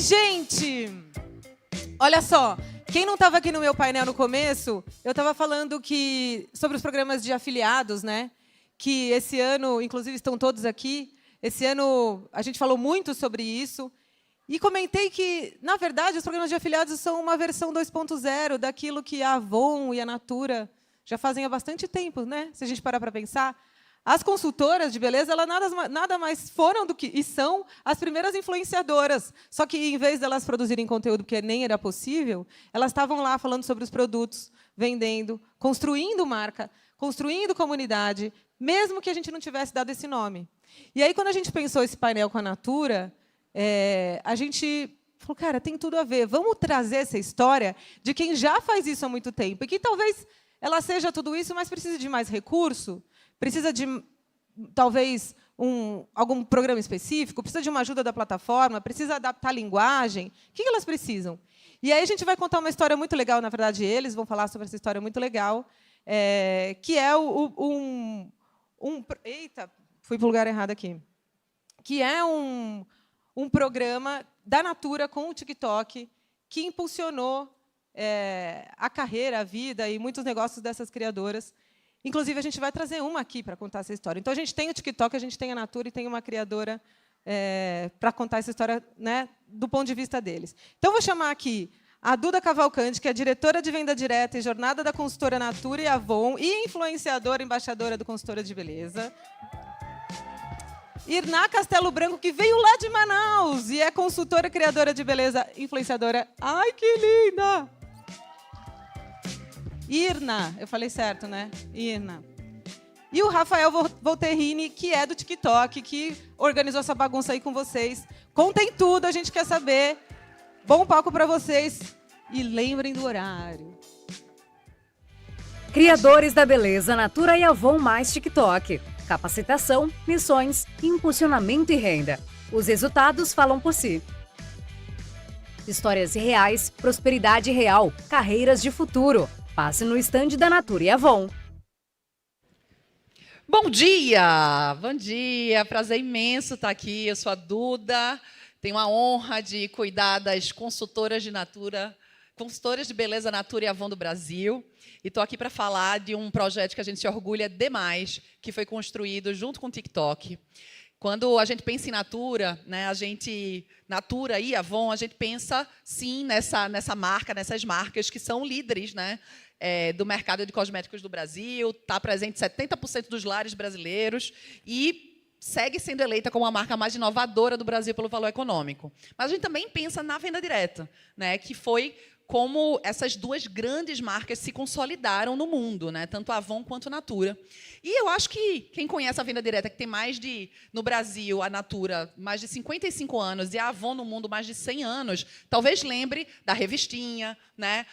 gente! Olha só, quem não estava aqui no meu painel no começo, eu estava falando sobre os programas de afiliados, né? Que esse ano, inclusive, estão todos aqui. Esse ano a gente falou muito sobre isso. E comentei que, na verdade, os programas de afiliados são uma versão 2.0 daquilo que a Avon e a Natura já fazem há bastante tempo, né? Se a gente parar para pensar. As consultoras de beleza, elas nada mais foram do que e são as primeiras influenciadoras. Só que, em vez delas produzirem conteúdo, porque nem era possível, elas estavam lá falando sobre os produtos, vendendo, construindo marca, construindo comunidade, mesmo que a gente não tivesse dado esse nome. E aí, quando a gente pensou esse painel com a Natura, a gente falou, cara, tem tudo a ver. Vamos trazer essa história de quem já faz isso há muito tempo. E que talvez ela seja tudo isso, mas precisa de mais recurso, precisa de, talvez, algum programa específico, precisa de uma ajuda da plataforma, precisa adaptar a linguagem. O que elas precisam? E aí a gente vai contar uma história muito legal, na verdade, eles vão falar sobre essa história muito legal, que é eita, fui para o lugar errado aqui. Que é um programa da Natura com o TikTok que impulsionou a carreira, a vida e muitos negócios dessas criadoras. Inclusive, a gente vai trazer uma aqui para contar essa história. Então, a gente tem o TikTok, a gente tem a Natura e tem uma criadora para contar essa história, né, do ponto de vista deles. Então, vou chamar aqui a Duda Cavalcante, que é diretora de venda direta e jornada da consultora Natura e Avon e influenciadora, embaixadora do Consultora de Beleza. Irná Castelo Branco, que veio lá de Manaus e é consultora, criadora de beleza, influenciadora. Ai, que linda! Irna, eu falei certo, né? Irna. E o Rafael Volterrini, que é do TikTok, que organizou essa bagunça aí com vocês. Contem tudo, a gente quer saber. Bom palco para vocês. E lembrem do horário. Criadores da beleza, Natura e Avon mais TikTok. Capacitação, missões, impulsionamento e renda. Os resultados falam por si. Histórias reais, prosperidade real, carreiras de futuro. Passe no estande da Natura e Avon. Bom dia! Bom dia! Prazer imenso estar aqui. Eu sou a Duda. Tenho a honra de cuidar das consultoras de Natura, consultoras de beleza Natura e Avon do Brasil. E estou aqui para falar de um projeto que a gente se orgulha demais, que foi construído junto com o TikTok. Quando a gente pensa em Natura, né, Natura e Avon, a gente pensa, sim, nessa marca, nessas marcas que são líderes, né, do mercado de cosméticos do Brasil, está presente em 70% dos lares brasileiros e segue sendo eleita como a marca mais inovadora do Brasil pelo valor econômico. Mas a gente também pensa na venda direta, né, que foi como essas duas grandes marcas se consolidaram no mundo, né? Tanto a Avon quanto a Natura. E eu acho que quem conhece a venda direta, que tem no Brasil, a Natura, mais de 55 anos, e a Avon no mundo, mais de 100 anos, talvez lembre da revistinha, né?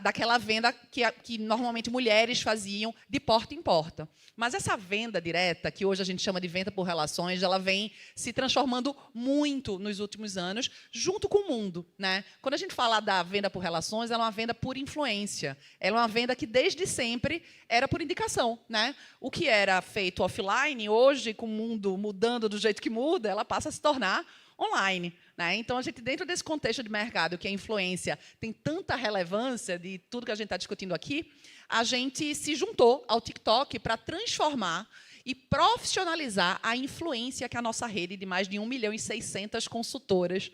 daquela venda que normalmente mulheres faziam de porta em porta. Mas essa venda direta, que hoje a gente chama de venda por relações, ela vem se transformando muito nos últimos anos, junto com o mundo, né? Quando a gente fala da venda por relações, ela é uma venda por influência. Ela é uma venda que, desde sempre, era por indicação, né? O que era feito offline, hoje, com o mundo mudando do jeito que muda, ela passa a se tornar online, né? Então, a gente, dentro desse contexto de mercado, que a influência tem tanta relevância de tudo que a gente está discutindo aqui, a gente se juntou ao TikTok para transformar e profissionalizar a influência que a nossa rede de mais de 1.600.000 consultoras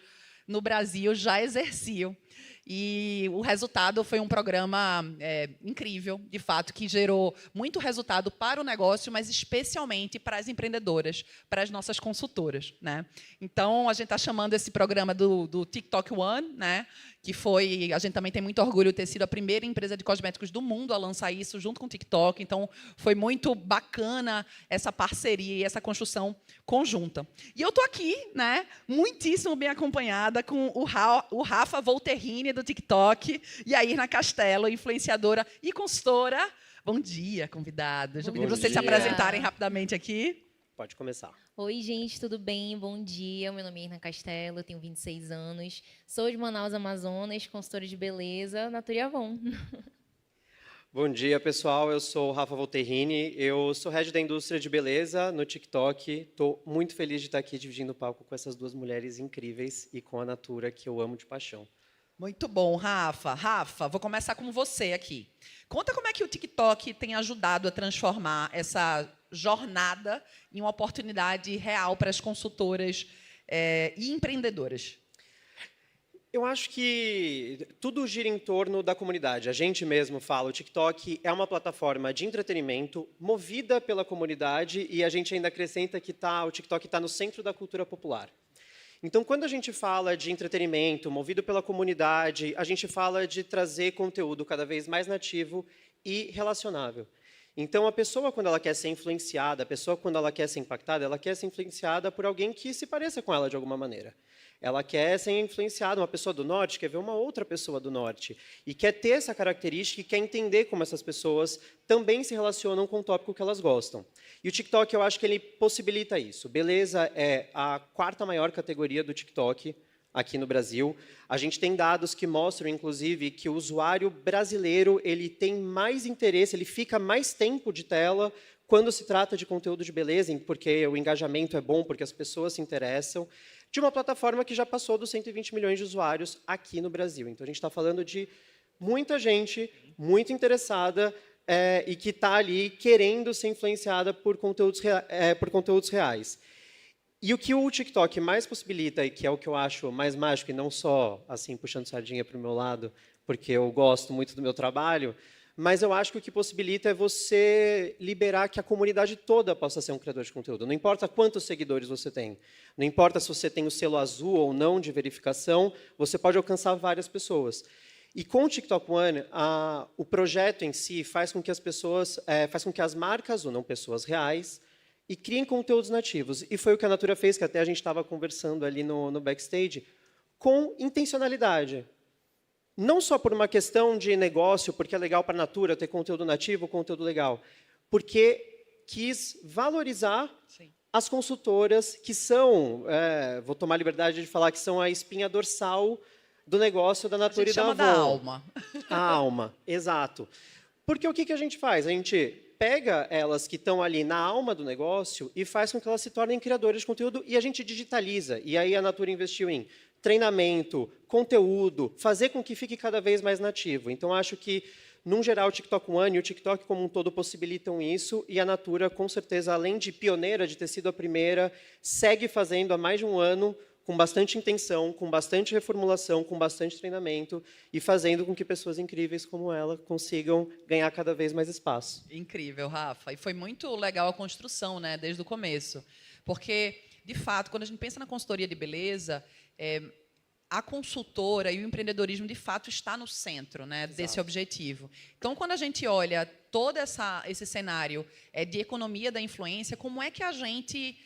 no Brasil já exerciam. E o resultado foi um programa incrível, de fato, que gerou muito resultado para o negócio, mas especialmente para as empreendedoras, para as nossas consultoras, né? Então, a gente está chamando esse programa do TikTok One, né? Que foi, a gente também tem muito orgulho de ter sido a primeira empresa de cosméticos do mundo a lançar isso junto com o TikTok. Então, foi muito bacana essa parceria e essa construção conjunta. E eu estou aqui, né, muitíssimo bem acompanhada com o Rafa Volterrini, do TikTok, e a Irna Castelo, influenciadora e consultora. Bom dia, convidados. Eu pedi para vocês se apresentarem rapidamente aqui. Pode começar. Oi, gente, tudo bem? Bom dia. Meu nome é Irna Castelo, eu tenho 26 anos. Sou de Manaus, Amazonas, consultora de beleza, Natura e Avon. Bom dia, pessoal. Eu sou o Rafa Volterrini. Eu sou head da indústria de beleza no TikTok. Estou muito feliz de estar aqui dividindo o palco com essas duas mulheres incríveis e com a Natura, que eu amo de paixão. Muito bom, Rafa. Rafa, vou começar com você aqui. Conta como é que o TikTok tem ajudado a transformar essa jornada em uma oportunidade real para as consultoras e empreendedoras. Eu acho que tudo gira em torno da comunidade. A gente mesmo fala, o TikTok é uma plataforma de entretenimento movida pela comunidade e a gente ainda acrescenta que o TikTok está no centro da cultura popular. Então, quando a gente fala de entretenimento movido pela comunidade, a gente fala de trazer conteúdo cada vez mais nativo e relacionável. Então, a pessoa, quando ela quer ser influenciada, a pessoa, quando ela quer ser impactada, ela quer ser influenciada por alguém que se pareça com ela de alguma maneira. Ela quer ser influenciada, uma pessoa do Norte quer ver uma outra pessoa do Norte. E quer ter essa característica e quer entender como essas pessoas também se relacionam com o tópico que elas gostam. E o TikTok, eu acho que ele possibilita isso. Beleza é a 4ª maior categoria do TikTok aqui no Brasil. A gente tem dados que mostram, inclusive, que o usuário brasileiro ele tem mais interesse, ele fica mais tempo de tela quando se trata de conteúdo de beleza, porque o engajamento é bom, porque as pessoas se interessam, de uma plataforma que já passou dos 120 milhões de usuários aqui no Brasil. Então, a gente está falando de muita gente muito interessada e que está ali querendo ser influenciada por conteúdos reais. E o que o TikTok mais possibilita, e que é o que eu acho mais mágico, e não só assim puxando sardinha para o meu lado, porque eu gosto muito do meu trabalho, mas eu acho que o que possibilita é você liberar que a comunidade toda possa ser um criador de conteúdo. Não importa quantos seguidores você tem, não importa se você tem o selo azul ou não de verificação, você pode alcançar várias pessoas. E com o TikTok One, o projeto em si faz com que as marcas unam pessoas reais e criem conteúdos nativos. E foi o que a Natura fez, que até a gente estava conversando ali no backstage, com intencionalidade. Não só por uma questão de negócio, porque é legal para a Natura ter conteúdo nativo, conteúdo legal, porque quis valorizar as consultoras que são, vou tomar a liberdade de falar que são a espinha dorsal do negócio da Natura e da Avon. Da alma. A alma, exato. Porque o que a gente faz? A gente pega elas que estão ali na alma do negócio e faz com que elas se tornem criadoras de conteúdo e a gente digitaliza. E aí a Natura investiu em treinamento, conteúdo, fazer com que fique cada vez mais nativo. Então, acho que, num geral, o TikTok One e o TikTok como um todo possibilitam isso, e a Natura, com certeza, além de pioneira, de ter sido a primeira, segue fazendo há mais de um ano, com bastante intenção, com bastante reformulação, com bastante treinamento, e fazendo com que pessoas incríveis como ela consigam ganhar cada vez mais espaço. Incrível, Rafa. E foi muito legal a construção, né, desde o começo. Porque, de fato, quando a gente pensa na consultoria de beleza, a consultora e o empreendedorismo, de fato, está no centro, né, desse objetivo. Então, quando a gente olha todo esse cenário de economia da influência, como é que a gente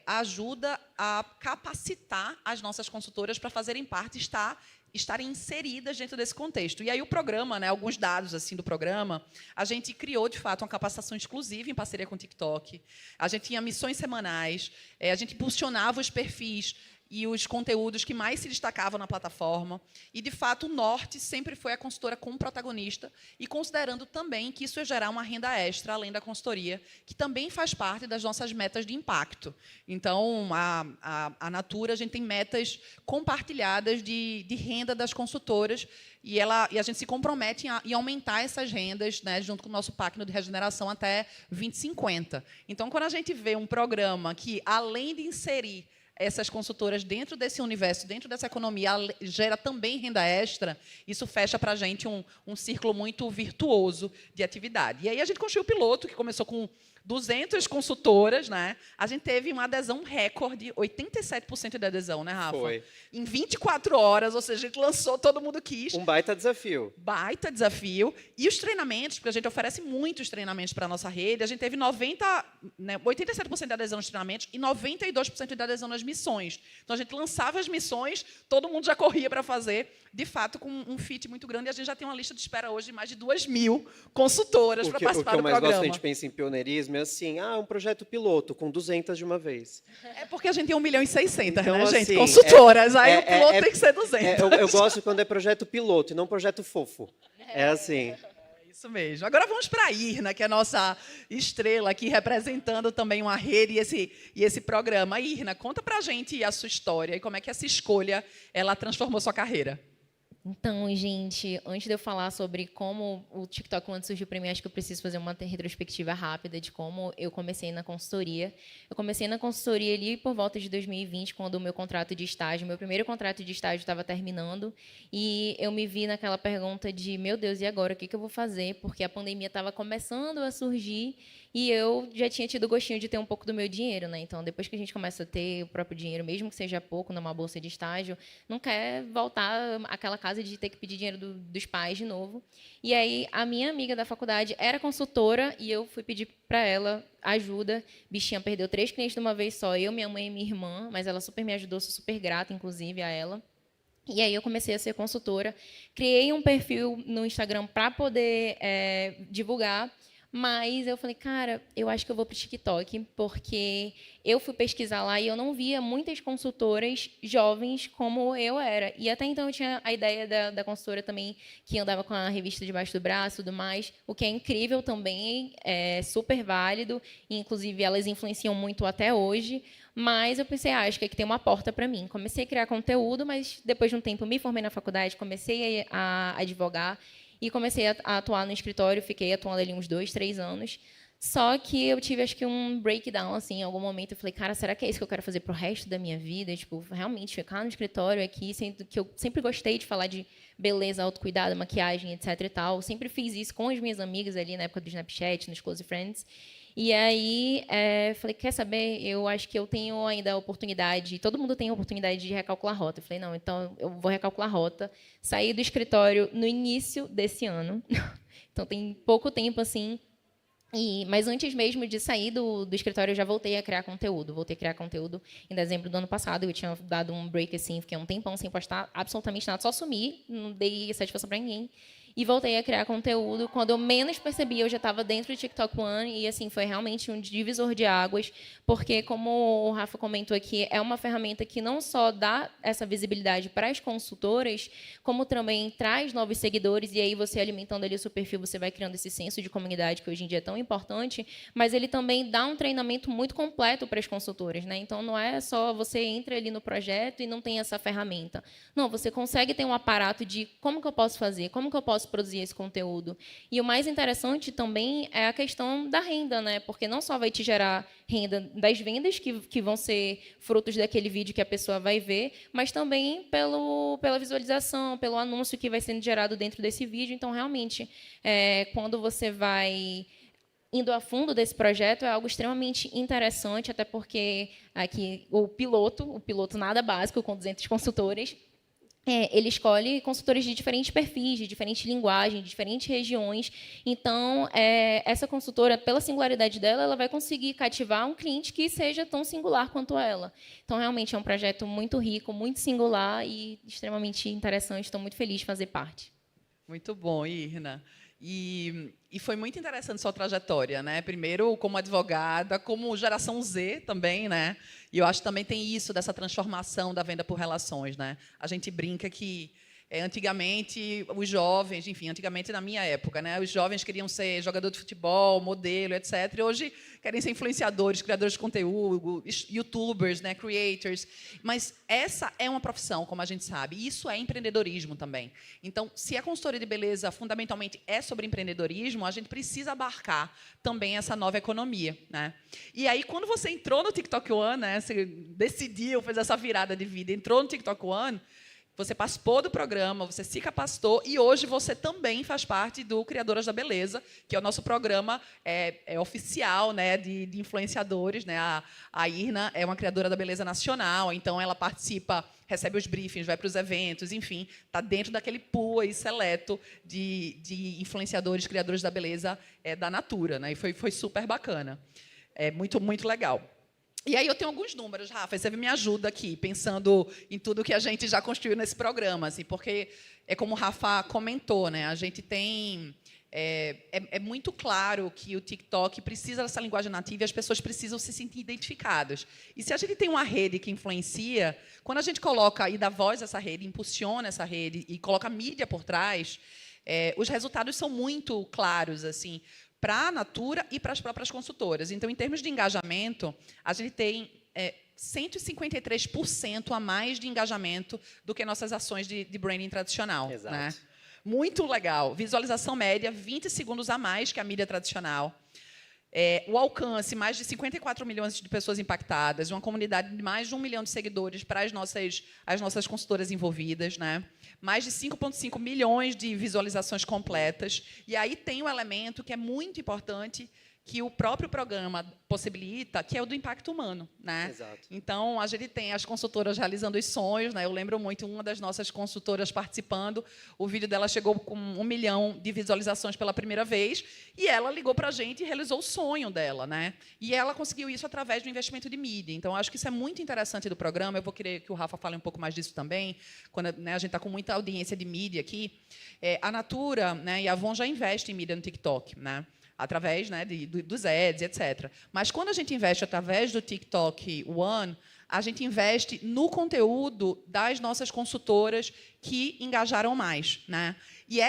ajuda a capacitar as nossas consultoras para fazerem parte, estarem inseridas dentro desse contexto? E aí o programa, né, alguns dados assim do programa, a gente criou, de fato, uma capacitação exclusiva em parceria com o TikTok. A gente tinha missões semanais, a gente impulsionava os perfis e os conteúdos que mais se destacavam na plataforma. E, de fato, o Norte sempre foi a consultora como protagonista, e considerando também que isso ia gerar uma renda extra, além da consultoria, que também faz parte das nossas metas de impacto. Então, a Natura, a gente tem metas compartilhadas de renda das consultoras, e a gente se compromete em aumentar essas rendas, né, junto com o nosso pacto de regeneração até 2050. Então, quando a gente vê um programa que, além de inserir essas consultoras dentro desse universo, dentro dessa economia, gera também renda extra, isso fecha para a gente um círculo muito virtuoso de atividade. E aí a gente construiu o piloto, que começou com 200 consultoras, né? A gente teve uma adesão recorde, 87% de adesão, né, Rafa? Foi. Em 24 horas, ou seja, a gente lançou, todo mundo quis. Um baita desafio. Baita desafio. E os treinamentos, porque a gente oferece muitos treinamentos para a nossa rede, a gente teve 87% de adesão nos treinamentos e 92% de adesão nas missões. Então, a gente lançava as missões, todo mundo já corria para fazer, de fato, com um fit muito grande. E a gente já tem uma lista de espera hoje de mais de 2.000 consultoras para participar do programa. O que eu mais gosto, a gente pensa em pioneirismo, é assim, um projeto piloto, com 200 de uma vez. É porque a gente tem 1.600.000, então, né, gente? Assim, consultoras. Aí o piloto tem que ser 200. Eu gosto quando é projeto piloto e não projeto fofo. É assim. Isso mesmo. Agora vamos para a Irna, que é a nossa estrela aqui, representando também uma rede e esse programa. Irna, conta para a gente a sua história e como é que essa escolha ela transformou sua carreira. Então, gente, antes de eu falar sobre como o TikTok One surgiu para mim, acho que eu preciso fazer uma retrospectiva rápida de como eu comecei na consultoria. Eu comecei na consultoria ali por volta de 2020, quando o meu contrato de estágio, meu primeiro contrato de estágio estava terminando, e eu me vi naquela pergunta de, meu Deus, e agora? O que eu vou fazer? Porque a pandemia estava começando a surgir e eu já tinha tido o gostinho de ter um pouco do meu dinheiro, né? Então, depois que a gente começa a ter o próprio dinheiro, mesmo que seja pouco, numa bolsa de estágio, não quer voltar àquela casa de ter que pedir dinheiro dos pais de novo. E aí, a minha amiga da faculdade era consultora e eu fui pedir para ela ajuda. Bichinha perdeu 3 clientes de uma vez só, eu, minha mãe e minha irmã, mas ela super me ajudou, sou super grata, inclusive, a ela. E aí eu comecei a ser consultora, criei um perfil no Instagram para poder divulgar, mas eu falei, cara, eu acho que eu vou para o TikTok, porque eu fui pesquisar lá e eu não via muitas consultoras jovens como eu era. E até então eu tinha a ideia da consultora também, que andava com a revista debaixo do braço e tudo mais, o que é incrível também, é super válido, e, inclusive elas influenciam muito até hoje. Mas eu pensei, acho que aqui tem uma porta para mim. Comecei a criar conteúdo, mas depois de um tempo me formei na faculdade, comecei a advogar, e comecei a atuar no escritório, fiquei atuando ali uns 2, 3 anos. Só que eu tive, acho que, um breakdown, assim, em algum momento. Eu falei, cara, será que é isso que eu quero fazer pro resto da minha vida? Tipo, realmente ficar no escritório aqui, sendo que eu sempre gostei de falar de beleza, autocuidado, maquiagem, etc e tal. Sempre fiz isso com as minhas amigas ali na época do Snapchat, nos Close Friends. E aí, falei, quer saber? Eu acho que eu tenho ainda a oportunidade, todo mundo tem a oportunidade de recalcular a rota. Eu falei, não, então eu vou recalcular a rota. Saí do escritório no início desse ano. Então, tem pouco tempo, assim. Mas antes mesmo de sair do escritório, eu já voltei a criar conteúdo. Voltei a criar conteúdo em dezembro do ano passado. Eu tinha dado um break, assim, fiquei um tempão sem postar absolutamente nada. Só sumi, não dei satisfação para ninguém. E voltei a criar conteúdo. Quando eu menos percebi, eu já estava dentro do TikTok One. E, assim, foi realmente um divisor de águas. Porque, como o Rafa comentou aqui, é uma ferramenta que não só dá essa visibilidade para as consultoras, como também traz novos seguidores. E aí, você alimentando ali o seu perfil, você vai criando esse senso de comunidade que hoje em dia é tão importante. Mas ele também dá um treinamento muito completo para as consultoras, né? Então, não é só você entra ali no projeto e não tem essa ferramenta. Não, você consegue ter um aparato de como que eu posso fazer, como que eu posso produzir esse conteúdo. E o mais interessante também é a questão da renda, né? Porque não só vai te gerar renda das vendas que vão ser frutos daquele vídeo que a pessoa vai ver, mas também pela visualização, pelo anúncio que vai sendo gerado dentro desse vídeo. Então, realmente, quando você vai indo a fundo desse projeto, é algo extremamente interessante, até porque aqui o piloto nada básico, com 200 consultores, ele escolhe consultores de diferentes perfis, de diferentes linguagens, de diferentes regiões. Então, essa consultora, pela singularidade dela, ela vai conseguir cativar um cliente que seja tão singular quanto ela. Então, realmente, é um projeto muito rico, muito singular e extremamente interessante. Estou muito feliz de fazer parte. Muito bom, Irna. E foi muito interessante sua trajetória, né? Primeiro como advogada, como geração Z também, né? E eu acho que também tem isso dessa transformação da venda por relações, né? A gente brinca que antigamente os jovens, enfim, antigamente na minha época, né? Os jovens queriam ser jogador de futebol, modelo, etc. E hoje querem ser influenciadores, criadores de conteúdo, youtubers, né? Creators. Mas essa é uma profissão, como a gente sabe. E isso é empreendedorismo também. Então, se a consultoria de beleza fundamentalmente é sobre empreendedorismo, a gente precisa abarcar também essa nova economia, né? E aí, quando você entrou no TikTok One, né? Você decidiu, fez essa virada de vida, entrou no TikTok One, você participou do programa, você se capacitou e hoje você também faz parte do Criadoras da Beleza, que é o nosso programa oficial, né, de influenciadores, né? A Irna é uma criadora da beleza nacional, então ela participa, recebe os briefings, vai para os eventos, enfim, está dentro daquele pool aí seleto de influenciadores, criadores da beleza da Natura, né? E foi super bacana. É muito, muito legal. E aí eu tenho alguns números, Rafa, você me ajuda aqui, pensando em tudo que a gente já construiu nesse programa, assim, porque é como o Rafa comentou, né? A gente tem... É muito claro que o TikTok precisa dessa linguagem nativa e as pessoas precisam se sentir identificadas. E se a gente tem uma rede que influencia, quando a gente coloca e dá voz a essa rede, impulsiona essa rede e coloca mídia por trás, os resultados são muito claros, assim, para a Natura e para as próprias consultoras. Então, em termos de engajamento, a gente tem 153% a mais de engajamento do que nossas ações de branding tradicional. Exato. Né? Muito legal. Visualização média, 20 segundos a mais que a mídia tradicional. O alcance, mais de 54 milhões de pessoas impactadas, uma comunidade de mais de 1 milhão de seguidores para as nossas consultoras envolvidas, né? Mais de 5,5 milhões de visualizações completas. E aí tem um elemento que é muito importante, que o próprio programa possibilita, que é o do impacto humano, né? Exato. Então, a gente tem as consultoras realizando os sonhos, né? Eu lembro muito uma das nossas consultoras participando, o vídeo dela chegou com 1 milhão de visualizações pela primeira vez, e ela ligou para a gente e realizou o sonho dela, né? E ela conseguiu isso através do investimento de mídia. Então, acho que isso é muito interessante do programa. Eu vou querer que o Rafa fale um pouco mais disso também, quando, né, a gente está com muita audiência de mídia aqui. A Natura, né, e a Avon já investem em mídia no TikTok, né? Através, né, dos ads, etc. Mas, quando a gente investe através do TikTok One, a gente investe no conteúdo das nossas consultoras que engajaram mais. Né? E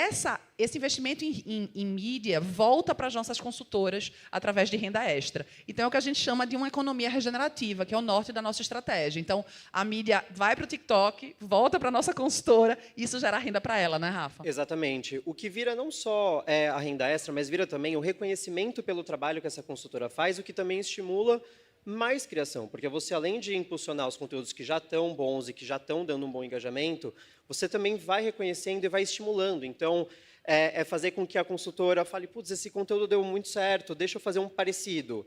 esse investimento em mídia volta para as nossas consultoras através de renda extra. Então, é o que a gente chama de uma economia regenerativa, que é o norte da nossa estratégia. Então, a mídia vai para o TikTok, volta para a nossa consultora, e isso gera renda para ela, né, Rafa? Exatamente. O que vira não só a renda extra, mas vira também o reconhecimento pelo trabalho que essa consultora faz, o que também estimula mais criação, porque você, além de impulsionar os conteúdos que já estão bons e que já estão dando um bom engajamento, você também vai reconhecendo e vai estimulando. Então, fazer com que a consultora fale, putz, esse conteúdo deu muito certo, deixa eu fazer um parecido.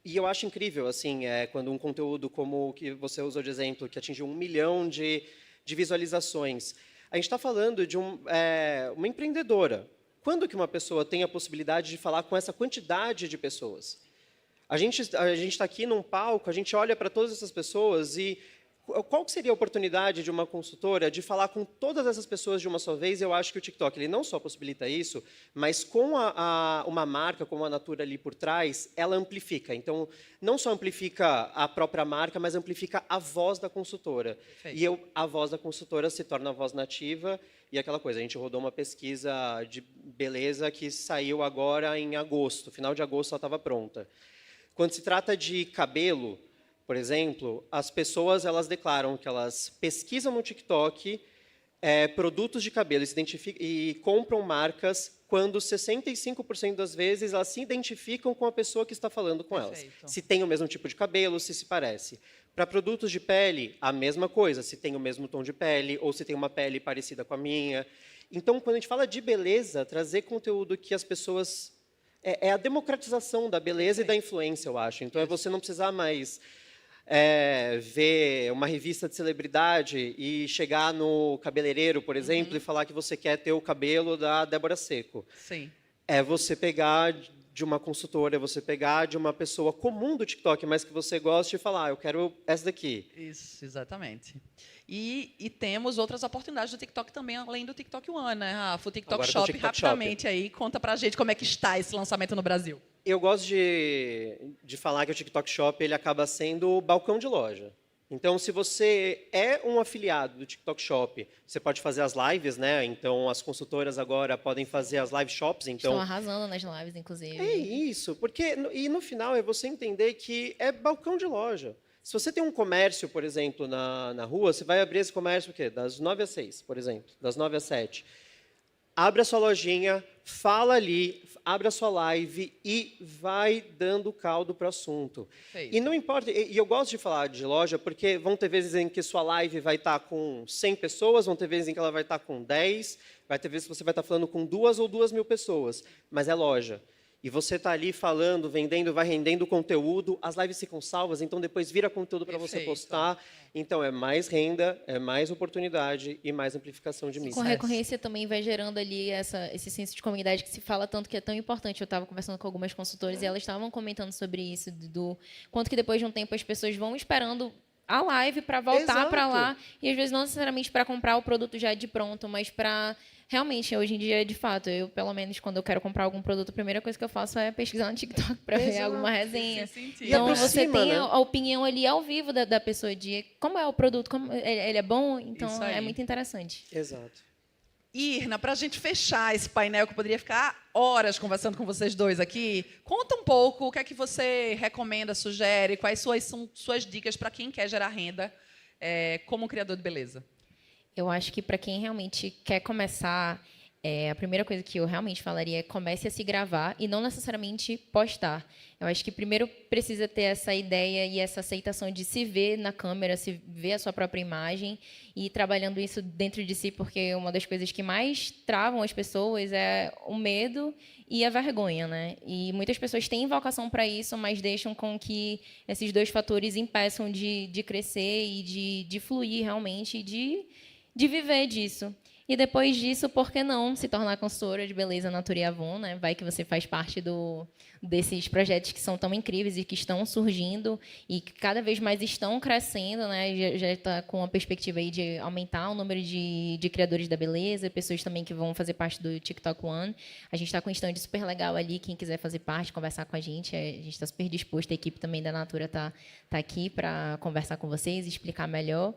E eu acho incrível, assim, quando um conteúdo como o que você usou de exemplo, que atingiu 1 milhão de visualizações. A gente está falando de uma empreendedora. Quando que uma pessoa tem a possibilidade de falar com essa quantidade de pessoas? A gente está aqui num palco, a gente olha para todas essas pessoas e qual que seria a oportunidade de uma consultora de falar com todas essas pessoas de uma só vez? Eu acho que o TikTok ele não só possibilita isso, mas com uma marca como a Natura ali por trás, ela amplifica. Então, não só amplifica a própria marca, mas amplifica a voz da consultora. Perfeito. E a voz da consultora se torna a voz nativa e aquela coisa. A gente rodou uma pesquisa de beleza que saiu agora em agosto. Final de agosto ela estava pronta. Quando se trata de cabelo, por exemplo, as pessoas elas declaram que elas pesquisam no TikTok produtos de cabelo e compram marcas quando 65% das vezes elas se identificam com a pessoa que está falando com elas. Se tem o mesmo tipo de cabelo, se parece. Para produtos de pele, a mesma coisa, se tem o mesmo tom de pele ou se tem uma pele parecida com a minha. Então, quando a gente fala de beleza, trazer conteúdo que as pessoas... É a democratização da beleza e da influência, eu acho. Então, você não precisar mais ver uma revista de celebridade e chegar no cabeleireiro, por exemplo, e falar que você quer ter o cabelo da Débora Seco. Sim. É você pegar de uma consultora, é você pegar de uma pessoa comum do TikTok, mas que você gosta e falar, eu quero essa daqui. Isso, exatamente. E temos outras oportunidades do TikTok também, além do TikTok One, né, Rafa? O TikTok Agora, Shop, TikTok rapidamente Shop. aí, conta pra gente como é que está esse lançamento no Brasil. Eu gosto de falar que o TikTok Shop ele acaba sendo o balcão de loja. Então, se você é um afiliado do TikTok Shop, você pode fazer as lives, né? Então, as consultoras agora podem fazer as live shops. Então, estão arrasando nas lives, inclusive. É isso, porque no final é você entender que é balcão de loja. Se você tem um comércio, por exemplo, na rua, você vai abrir esse comércio o quê? Das 9 às 6, por exemplo, das 9 às 7. Abre a sua lojinha, fala ali, abre a sua live e vai dando caldo para o assunto. E não importa, e eu gosto de falar de loja porque vão ter vezes em que sua live vai estar com 100 pessoas, vão ter vezes em que ela vai estar com 10, vai ter vezes que você vai estar falando com 2 ou 2.000 pessoas, mas é loja. E você está ali falando, vendendo, vai rendendo conteúdo, as lives ficam salvas, então depois vira conteúdo para você postar. Então, é mais renda, é mais oportunidade e mais amplificação de mídia. Com recorrência também vai gerando ali esse senso de comunidade que se fala tanto que é tão importante. Eu estava conversando com algumas consultoras e elas estavam comentando sobre isso, do quanto que depois de um tempo as pessoas vão esperando a live para voltar para lá. E às vezes não necessariamente para comprar o produto já de pronto, mas para... Realmente, hoje em dia, de fato, eu, pelo menos, quando eu quero comprar algum produto, a primeira coisa que eu faço é pesquisar no TikTok para ver alguma resenha. Então, você tem a opinião ali ao vivo da pessoa de como é o produto, como ele é bom, então é muito interessante. Exato. Irna, para a gente fechar esse painel, que eu poderia ficar horas conversando com vocês dois aqui, conta um pouco o que é que você recomenda, sugere, quais são suas dicas para quem quer gerar renda como criador de beleza. Eu acho que para quem realmente quer começar, a primeira coisa que eu realmente falaria é comece a se gravar e não necessariamente postar. Eu acho que primeiro precisa ter essa ideia e essa aceitação de se ver na câmera, se ver a sua própria imagem e ir trabalhando isso dentro de si, porque uma das coisas que mais travam as pessoas é o medo e a vergonha, né? E muitas pessoas têm vocação para isso, mas deixam com que esses dois fatores impeçam de crescer e de fluir realmente, de viver disso. E depois disso, por que não se tornar consultora de beleza Natura e Avon, né? Vai que você faz parte desses projetos que são tão incríveis e que estão surgindo e que cada vez mais estão crescendo, né? Já está com a perspectiva aí de aumentar o número de criadores da beleza, pessoas também que vão fazer parte do TikTok One. A gente está com um stand super legal ali, quem quiser fazer parte, conversar com a gente está super disposto, a equipe também da Natura está aqui para conversar com vocês, explicar melhor.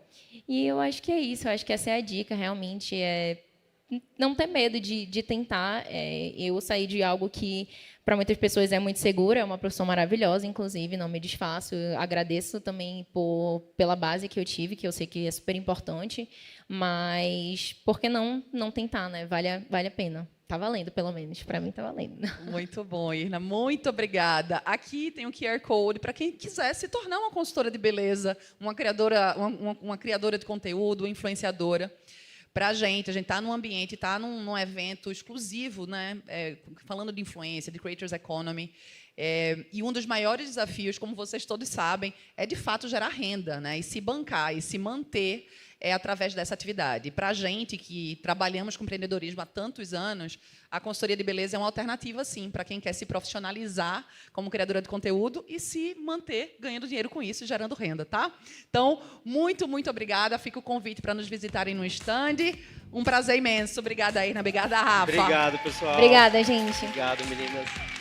E eu acho que é isso, eu acho que essa é a dica, realmente, não ter medo de tentar. Eu saí de algo que, para muitas pessoas, é muito seguro, é uma profissão maravilhosa, inclusive, não me desfaço. Eu agradeço também pela base que eu tive, que eu sei que é super importante, mas por que não tentar, né? Vale a pena. Está valendo, pelo menos. Para mim, está valendo. Muito bom, Irna. Muito obrigada. Aqui tem o QR Code para quem quiser se tornar uma consultora de beleza, uma criadora de conteúdo, influenciadora. Para a gente está num ambiente, está num evento exclusivo, né? Falando de influência, de Creators Economy. E um dos maiores desafios, como vocês todos sabem, é, de fato, gerar renda, né? E se bancar, e se manter através dessa atividade. Para a gente, que trabalhamos com empreendedorismo há tantos anos, a consultoria de beleza é uma alternativa, sim, para quem quer se profissionalizar como criadora de conteúdo e se manter ganhando dinheiro com isso e gerando renda, tá? Então, muito, muito obrigada. Fica o convite para nos visitarem no stand. Um prazer imenso. Obrigada, Irna. Obrigada, Rafa. Obrigado, pessoal. Obrigada, gente. Obrigado, meninas.